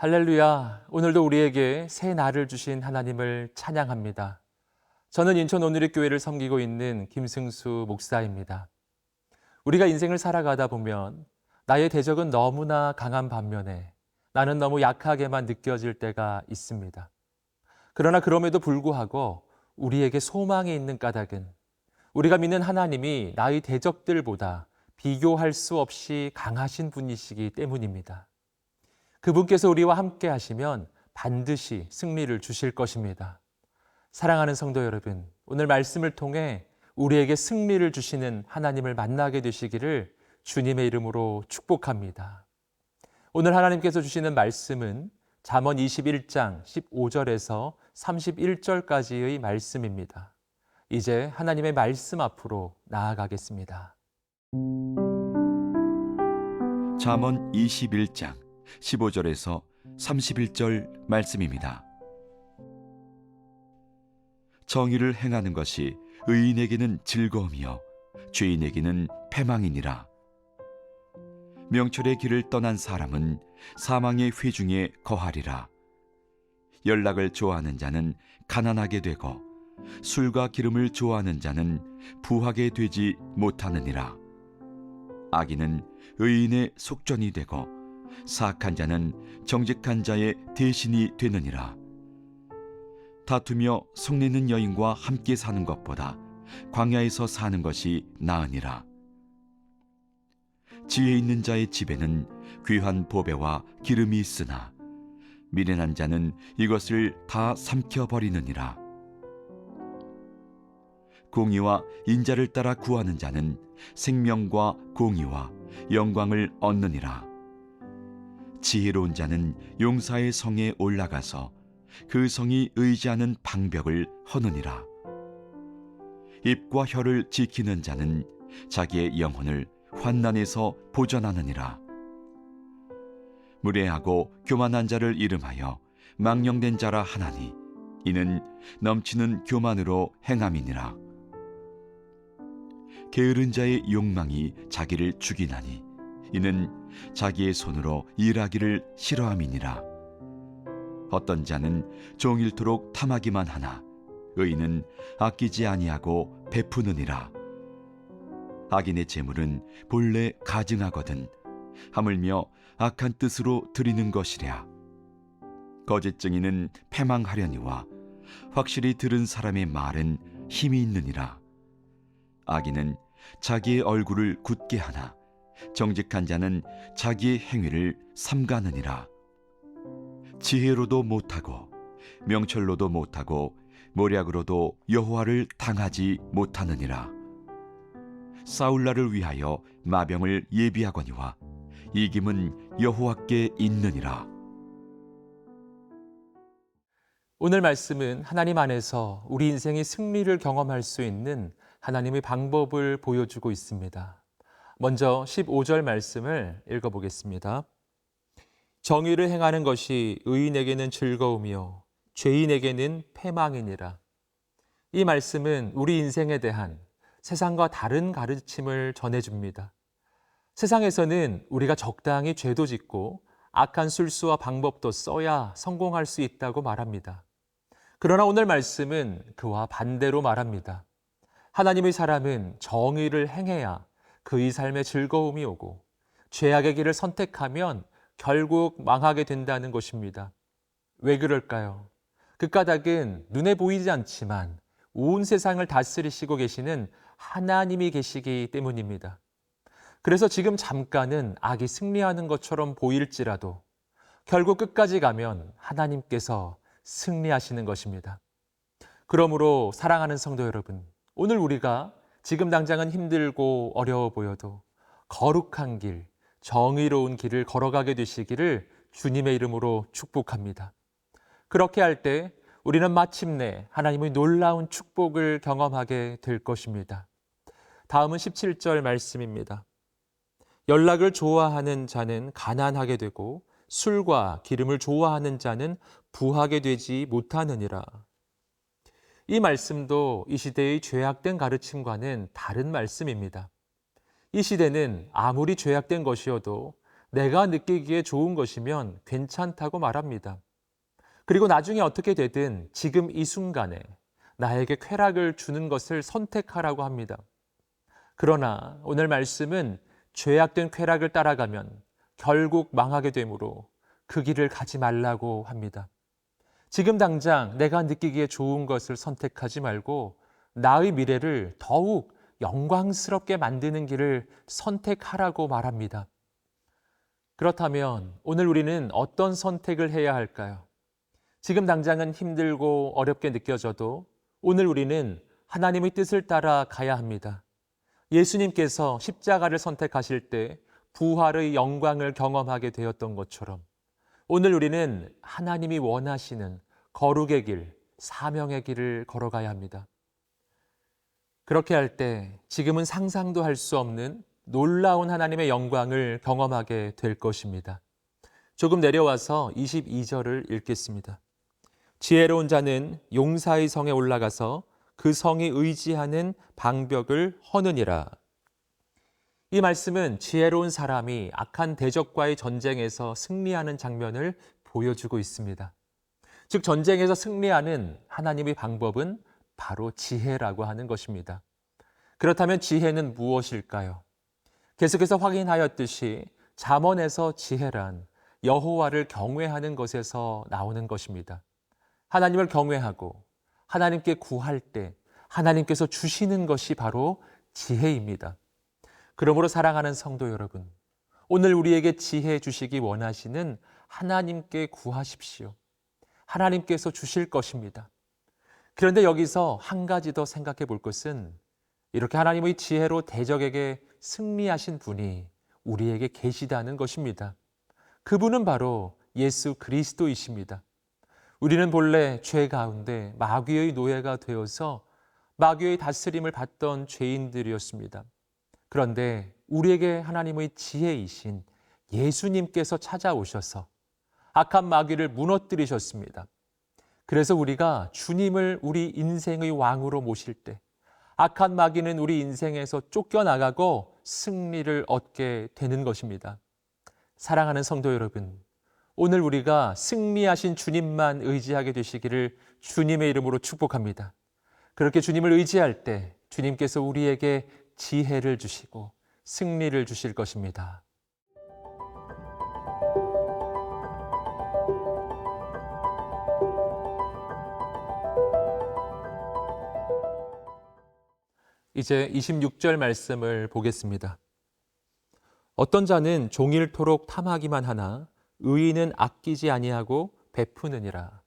할렐루야. 오늘도 우리에게 새 날을 주신 하나님을 찬양합니다. 저는 인천 온누리교회를 섬기고 있는 김승수 목사입니다. 우리가 인생을 살아가다 보면 나의 대적은 너무나 강한 반면에 나는 너무 약하게만 느껴질 때가 있습니다. 그러나 그럼에도 불구하고 우리에게 소망이 있는 까닭은 우리가 믿는 하나님이 나의 대적들보다 비교할 수 없이 강하신 분이시기 때문입니다. 그분께서 우리와 함께 하시면 반드시 승리를 주실 것입니다. 사랑하는 성도 여러분, 오늘 말씀을 통해 우리에게 승리를 주시는 하나님을 만나게 되시기를 주님의 이름으로 축복합니다. 오늘 하나님께서 주시는 말씀은 잠언 21장 15절에서 31절까지의 말씀입니다. 이제 하나님의 말씀 앞으로 나아가겠습니다. 잠언 21장 15절에서 31절 말씀입니다. 정의를 행하는 것이 의인에게는 즐거움이요 죄인에게는 패망이니라. 명철의 길을 떠난 사람은 사망의 회중에 거하리라. 연락을 좋아하는 자는 가난하게 되고 술과 기름을 좋아하는 자는 부하게 되지 못하느니라. 악인은 의인의 속전이 되고 사악한 자는 정직한 자의 대신이 되느니라. 다투며 속내는 여인과 함께 사는 것보다 광야에서 사는 것이 나으니라. 지혜 있는 자의 집에는 귀한 보배와 기름이 있으나 미련한 자는 이것을 다 삼켜버리느니라. 공의와 인자를 따라 구하는 자는 생명과 공의와 영광을 얻느니라. 지혜로운 자는 용사의 성에 올라가서 그 성이 의지하는 방벽을 허느니라. 입과 혀를 지키는 자는 자기의 영혼을 환난에서 보전하느니라. 무례하고 교만한 자를 이름하여 망령된 자라 하나니 이는 넘치는 교만으로 행함이니라. 게으른 자의 욕망이 자기를 죽이나니 이는 자기의 손으로 일하기를 싫어함이니라. 어떤 자는 종일토록 탐하기만 하나 의인은 아끼지 아니하고 베푸느니라. 악인의 재물은 본래 가증하거든 하물며 악한 뜻으로 드리는 것이랴. 거짓 증인은 패망하려니와 확실히 들은 사람의 말은 힘이 있느니라. 악인은 자기의 얼굴을 굳게 하나 정직한 자는 자기의 행위를 삼가느니라. 지혜로도 못하고 명철로도 못하고 모략으로도 여호와를 당하지 못하느니라. 싸울 날을 위하여 마병을 예비하거니와 이김은 여호와께 있느니라. 오늘 말씀은 하나님 안에서 우리 인생의 승리를 경험할 수 있는 하나님의 방법을 보여주고 있습니다. 먼저 15절 말씀을 읽어보겠습니다. 정의를 행하는 것이 의인에게는 즐거움이요 죄인에게는 패망이니라. 이 말씀은 우리 인생에 대한 세상과 다른 가르침을 전해줍니다. 세상에서는 우리가 적당히 죄도 짓고 악한 술수와 방법도 써야 성공할 수 있다고 말합니다. 그러나 오늘 말씀은 그와 반대로 말합니다. 하나님의 사람은 정의를 행해야 그의 삶에 즐거움이 오고 죄악의 길을 선택하면 결국 망하게 된다는 것입니다. 왜 그럴까요? 그 까닭은 눈에 보이지 않지만 온 세상을 다스리시고 계시는 하나님이 계시기 때문입니다. 그래서 지금 잠깐은 악이 승리하는 것처럼 보일지라도 결국 끝까지 가면 하나님께서 승리하시는 것입니다. 그러므로 사랑하는 성도 여러분, 오늘 우리가 지금 당장은 힘들고 어려워 보여도 거룩한 길, 정의로운 길을 걸어가게 되시기를 주님의 이름으로 축복합니다. 그렇게 할 때 우리는 마침내 하나님의 놀라운 축복을 경험하게 될 것입니다. 다음은 17절 말씀입니다. 연락을 좋아하는 자는 가난하게 되고 술과 기름을 좋아하는 자는 부하게 되지 못하느니라. 이 말씀도 이 시대의 죄악된 가르침과는 다른 말씀입니다. 이 시대는 아무리 죄악된 것이어도 내가 느끼기에 좋은 것이면 괜찮다고 말합니다. 그리고 나중에 어떻게 되든 지금 이 순간에 나에게 쾌락을 주는 것을 선택하라고 합니다. 그러나 오늘 말씀은 죄악된 쾌락을 따라가면 결국 망하게 되므로 그 길을 가지 말라고 합니다. 지금 당장 내가 느끼기에 좋은 것을 선택하지 말고 나의 미래를 더욱 영광스럽게 만드는 길을 선택하라고 말합니다. 그렇다면 오늘 우리는 어떤 선택을 해야 할까요? 지금 당장은 힘들고 어렵게 느껴져도 오늘 우리는 하나님의 뜻을 따라 가야 합니다. 예수님께서 십자가를 선택하실 때 부활의 영광을 경험하게 되었던 것처럼 오늘 우리는 하나님이 원하시는 거룩의 길, 사명의 길을 걸어가야 합니다. 그렇게 할 때 지금은 상상도 할 수 없는 놀라운 하나님의 영광을 경험하게 될 것입니다. 조금 내려와서 22절을 읽겠습니다. 지혜로운 자는 용사의 성에 올라가서 그 성이 의지하는 방벽을 허느니라. 이 말씀은 지혜로운 사람이 악한 대적과의 전쟁에서 승리하는 장면을 보여주고 있습니다. 즉 전쟁에서 승리하는 하나님의 방법은 바로 지혜라고 하는 것입니다. 그렇다면 지혜는 무엇일까요? 계속해서 확인하였듯이 잠언에서 지혜란 여호와를 경외하는 것에서 나오는 것입니다. 하나님을 경외하고 하나님께 구할 때 하나님께서 주시는 것이 바로 지혜입니다. 그러므로 사랑하는 성도 여러분, 오늘 우리에게 지혜 주시기 원하시는 하나님께 구하십시오. 하나님께서 주실 것입니다. 그런데 여기서 한 가지 더 생각해 볼 것은 이렇게 하나님의 지혜로 대적에게 승리하신 분이 우리에게 계시다는 것입니다. 그분은 바로 예수 그리스도이십니다. 우리는 본래 죄 가운데 마귀의 노예가 되어서 마귀의 다스림을 받던 죄인들이었습니다. 그런데 우리에게 하나님의 지혜이신 예수님께서 찾아오셔서 악한 마귀를 무너뜨리셨습니다. 그래서 우리가 주님을 우리 인생의 왕으로 모실 때 악한 마귀는 우리 인생에서 쫓겨나가고 승리를 얻게 되는 것입니다. 사랑하는 성도 여러분, 오늘 우리가 승리하신 주님만 의지하게 되시기를 주님의 이름으로 축복합니다. 그렇게 주님을 의지할 때 주님께서 우리에게 지혜를 주시고 승리를 주실 것입니다. 이제 26절 말씀을 보겠습니다. 어떤 자는 종일토록 탐하기만 하나 의인은 아끼지 아니하고 베푸느니라.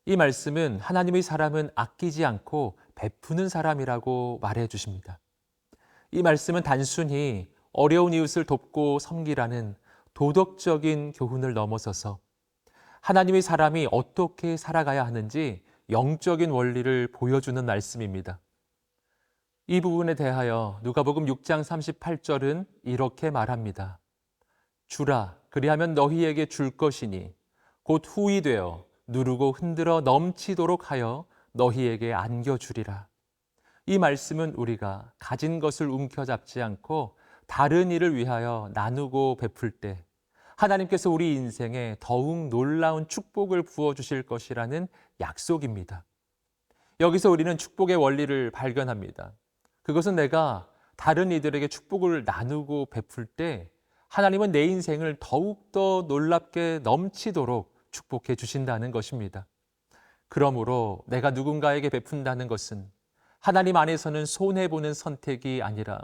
이 말씀은 하나님의 사람은 아끼지 않고 베푸는 사람이라고 말해 주십니다. 이 말씀은 단순히 어려운 이웃을 돕고 섬기라는 도덕적인 교훈을 넘어서서 하나님의 사람이 어떻게 살아가야 하는지 영적인 원리를 보여주는 말씀입니다. 이 부분에 대하여 누가복음 6장 38절은 이렇게 말합니다. 주라, 그리하면 너희에게 줄 것이니 곧 후이 되어 누르고 흔들어 넘치도록 하여 너희에게 안겨주리라. 이 말씀은 우리가 가진 것을 움켜잡지 않고 다른 일을 위하여 나누고 베풀 때 하나님께서 우리 인생에 더욱 놀라운 축복을 부어주실 것이라는 약속입니다. 여기서 우리는 축복의 원리를 발견합니다. 그것은 내가 다른 이들에게 축복을 나누고 베풀 때 하나님은 내 인생을 더욱더 놀랍게 넘치도록 축복해 주신다는 것입니다. 그러므로 내가 누군가에게 베푼다는 것은 하나님 안에서는 손해보는 선택이 아니라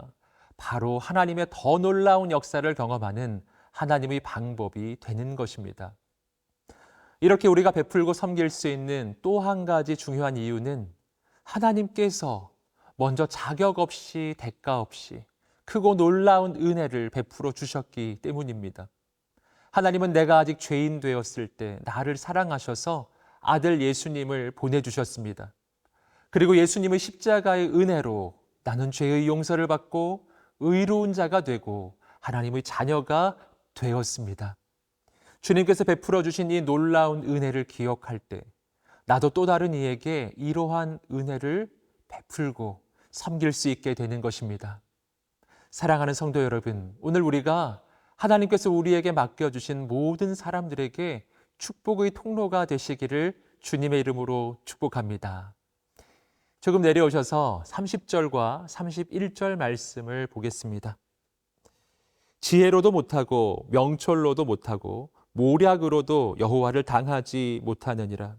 바로 하나님의 더 놀라운 역사를 경험하는 하나님의 방법이 되는 것입니다. 이렇게 우리가 베풀고 섬길 수 있는 또 한 가지 중요한 이유는 하나님께서 먼저 자격 없이 대가 없이 크고 놀라운 은혜를 베풀어 주셨기 때문입니다. 하나님은 내가 아직 죄인 되었을 때 나를 사랑하셔서 아들 예수님을 보내주셨습니다. 그리고 예수님의 십자가의 은혜로 나는 죄의 용서를 받고 의로운 자가 되고 하나님의 자녀가 되었습니다. 주님께서 베풀어 주신 이 놀라운 은혜를 기억할 때 나도 또 다른 이에게 이러한 은혜를 베풀고 섬길 수 있게 되는 것입니다. 사랑하는 성도 여러분, 오늘 우리가 하나님께서 우리에게 맡겨주신 모든 사람들에게 축복의 통로가 되시기를 주님의 이름으로 축복합니다. 조금 내려오셔서 30절과 31절 말씀을 보겠습니다. 지혜로도 못하고 명철로도 못하고 모략으로도 여호와를 당하지 못하느니라.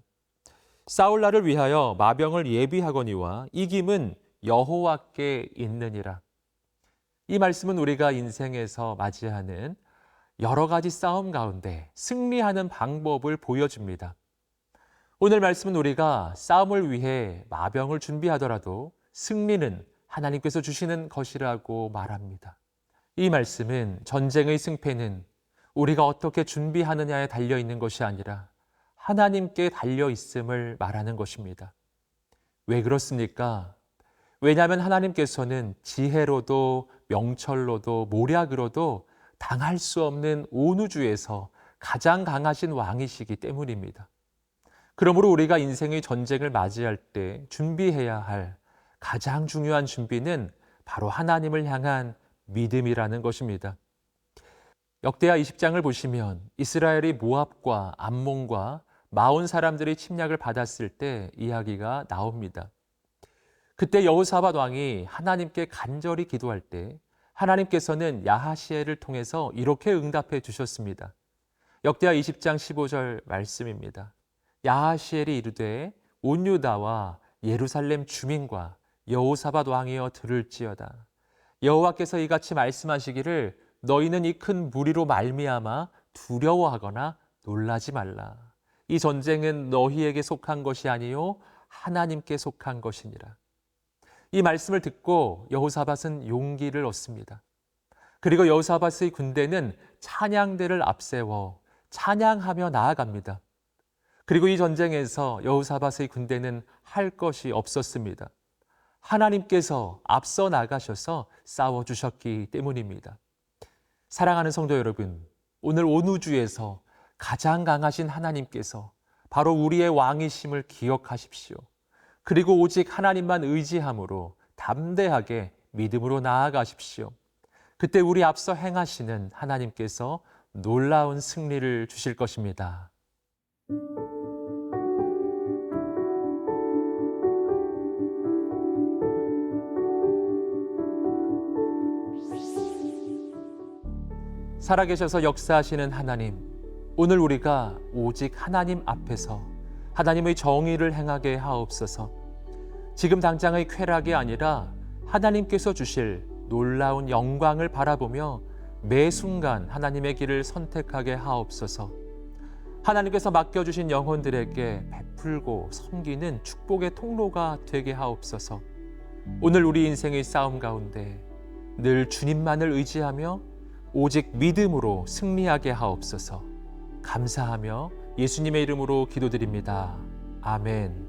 싸울 날을 위하여 마병을 예비하거니와 이김은 여호와께 있느니라. 이 말씀은 우리가 인생에서 맞이하는 여러 가지 싸움 가운데 승리하는 방법을 보여줍니다. 오늘 말씀은 우리가 싸움을 위해 마병을 준비하더라도 승리는 하나님께서 주시는 것이라고 말합니다. 이 말씀은 전쟁의 승패는 우리가 어떻게 준비하느냐에 달려 있는 것이 아니라 하나님께 달려 있음을 말하는 것입니다. 왜 그렇습니까? 왜냐하면 하나님께서는 지혜로도 명철로도 모략으로도 당할 수 없는 온 우주에서 가장 강하신 왕이시기 때문입니다. 그러므로 우리가 인생의 전쟁을 맞이할 때 준비해야 할 가장 중요한 준비는 바로 하나님을 향한 믿음이라는 것입니다. 역대하 20장을 보시면 이스라엘이 모압과 암몬과 마온 사람들의 침략을 받았을 때 이야기가 나옵니다. 그때 여호사밧 왕이 하나님께 간절히 기도할 때 하나님께서는 야하시엘을 통해서 이렇게 응답해 주셨습니다. 역대하 20장 15절 말씀입니다. 야하시엘이 이르되 온 유다와 예루살렘 주민과 여호사밧 왕이여 들을지어다. 여호와께서 이같이 말씀하시기를 너희는 이 큰 무리로 말미암아 두려워하거나 놀라지 말라. 이 전쟁은 너희에게 속한 것이 아니요 하나님께 속한 것이니라. 이 말씀을 듣고 여호사밧은 용기를 얻습니다. 그리고 여호사밧의 군대는 찬양대를 앞세워 찬양하며 나아갑니다. 그리고 이 전쟁에서 여호사밧의 군대는 할 것이 없었습니다. 하나님께서 앞서 나가셔서 싸워주셨기 때문입니다. 사랑하는 성도 여러분, 오늘 온 우주에서 가장 강하신 하나님께서 바로 우리의 왕이심을 기억하십시오. 그리고 오직 하나님만 의지함으로 담대하게 믿음으로 나아가십시오. 그때 우리 앞서 행하시는 하나님께서 놀라운 승리를 주실 것입니다. 살아계셔서 역사하시는 하나님, 오늘 우리가 오직 하나님 앞에서 하나님의 정의를 행하게 하옵소서. 지금 당장의 쾌락이 아니라 하나님께서 주실 놀라운 영광을 바라보며 매 순간 하나님의 길을 선택하게 하옵소서. 하나님께서 맡겨주신 영혼들에게 베풀고 섬기는 축복의 통로가 되게 하옵소서. 오늘 우리 인생의 싸움 가운데 늘 주님만을 의지하며 오직 믿음으로 승리하게 하옵소서. 감사하며 예수님의 이름으로 기도드립니다. 아멘.